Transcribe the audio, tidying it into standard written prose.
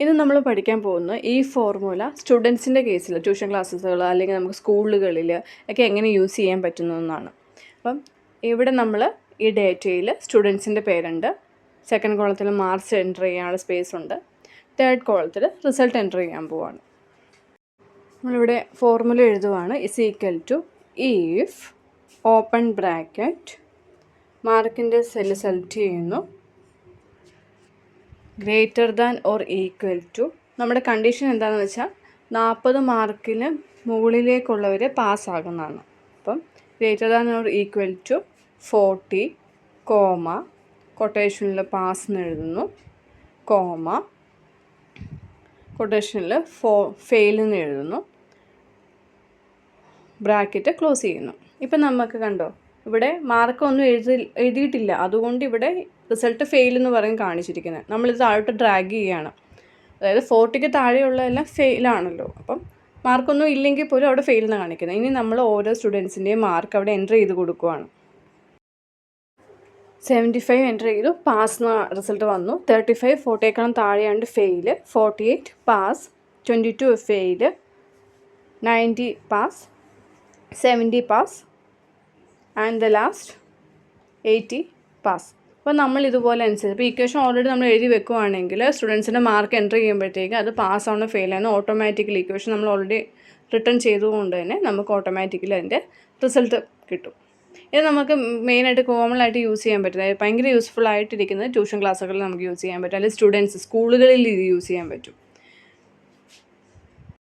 ഇന്ന് നമ്മൾ പഠിക്കാൻ പോകുന്ന ഈ ഫോർമുല സ്റ്റുഡൻസിൻ്റെ കേസിൽ ട്യൂഷൻ ക്ലാസ്സുകൾ അല്ലെങ്കിൽ നമുക്ക് സ്കൂളുകളിൽ ഒക്കെ എങ്ങനെ യൂസ് ചെയ്യാൻ പറ്റുന്നതെന്നാണ്. അപ്പം ഇവിടെ നമ്മൾ ഈ ഡേറ്റയിൽ സ്റ്റുഡൻസിൻ്റെ പേരുണ്ട്, സെക്കൻഡ് കോളത്തിൽ മാർക്സ് എൻ്റർ ചെയ്യാനുള്ള സ്പേസ് ഉണ്ട്, തേർഡ് കോളത്തിൽ റിസൾട്ട് എൻ്റർ ചെയ്യാൻ പോവാണ്. നമ്മളിവിടെ ഫോർമുല എഴുതുവാണ്. Is equal to if open bracket മാർക്കിൻ്റെ സെല്ല് സെലക്ട് ചെയ്യുന്നു, greater than or equal to, നമ്മുടെ കണ്ടീഷൻ എന്താണെന്ന് വെച്ചാൽ 40 മാർക്കിന് മുകളിലേക്കുള്ളവർ പാസ്സാകുന്നതാണ്. അപ്പം greater than or equal to 40, comma, കൊട്ടേഷനിൽ പാസ് എന്ന് എഴുതുന്നു, കോമ, കൊട്ടേഷനിൽ ഫെയിൽ എന്ന് എഴുതുന്നു, ബ്രാക്കറ്റ് ക്ലോസ് ചെയ്യുന്നു. ഇപ്പം നമുക്ക് കണ്ടോ, ഇവിടെ മാർക്കൊന്നും എഴുതിയിട്ടില്ല, അതുകൊണ്ട് ഇവിടെ റിസൾട്ട് ഫെയിൽ എന്ന് പറയും കാണിച്ചിരിക്കുന്നത്. നമ്മളിത് താഴോട്ട് ഡ്രാഗ് ചെയ്യുകയാണ്. അതായത് 40ക്ക് താഴെയുള്ളതെല്ലാം ഫെയിലാണല്ലോ, അപ്പം മാർക്കൊന്നും ഇല്ലെങ്കിൽ പോലും അവിടെ ഫെയിൽ എന്ന് കാണിക്കുന്നത്. ഇനി നമ്മൾ ഓരോ സ്റ്റുഡൻസിൻ്റെയും മാർക്ക് അവിടെ എൻ്റർ ചെയ്ത് കൊടുക്കുവാണ്. 75 എൻ്റർ ചെയ്തു, പാസ് എന്ന റിസൾട്ട് വന്നു. 35 40യേക്കാളും താഴെയാണ്ട് fail, 48 pass, 22 fail, 90 pass, 70 pass and the last 80 pass. അപ്പോൾ നമ്മൾ ഇതുപോലെ അനുസരിച്ച് ഇപ്പോൾ ഇക്വേഷൻ ഓൾറെഡി നമ്മൾ എഴുതി വെക്കുവാണെങ്കിൽ സ്റ്റുഡൻസിൻ്റെ മാർക്ക് എൻ്റർ ചെയ്യുമ്പോഴത്തേക്ക് അത് പാസ്സാണോ ഫെയിലാണോ ഓട്ടോമാറ്റിക്കലി ഇക്വേഷൻ നമ്മൾ ഓൾറെഡി റിട്ടേൺ ചെയ്തുകൊണ്ട് തന്നെ നമുക്ക് ഓട്ടോമാറ്റിക്കലി അതിൻ്റെ റിസൾട്ട് കിട്ടും. ഇത് നമുക്ക് മെയിനായിട്ട് കോമൺ ആയിട്ട് യൂസ് ചെയ്യാൻ പറ്റും. ഭയങ്കര യൂസ്ഫുൾ ആയിട്ടിരിക്കുന്നത് ട്യൂഷൻ ക്ലാസ്സുകളിൽ നമുക്ക് യൂസ് ചെയ്യാൻ പറ്റും, അല്ലെങ്കിൽ സ്റ്റുഡൻസ് സ്കൂളുകളിൽ ഇത് യൂസ് ചെയ്യാൻ പറ്റും.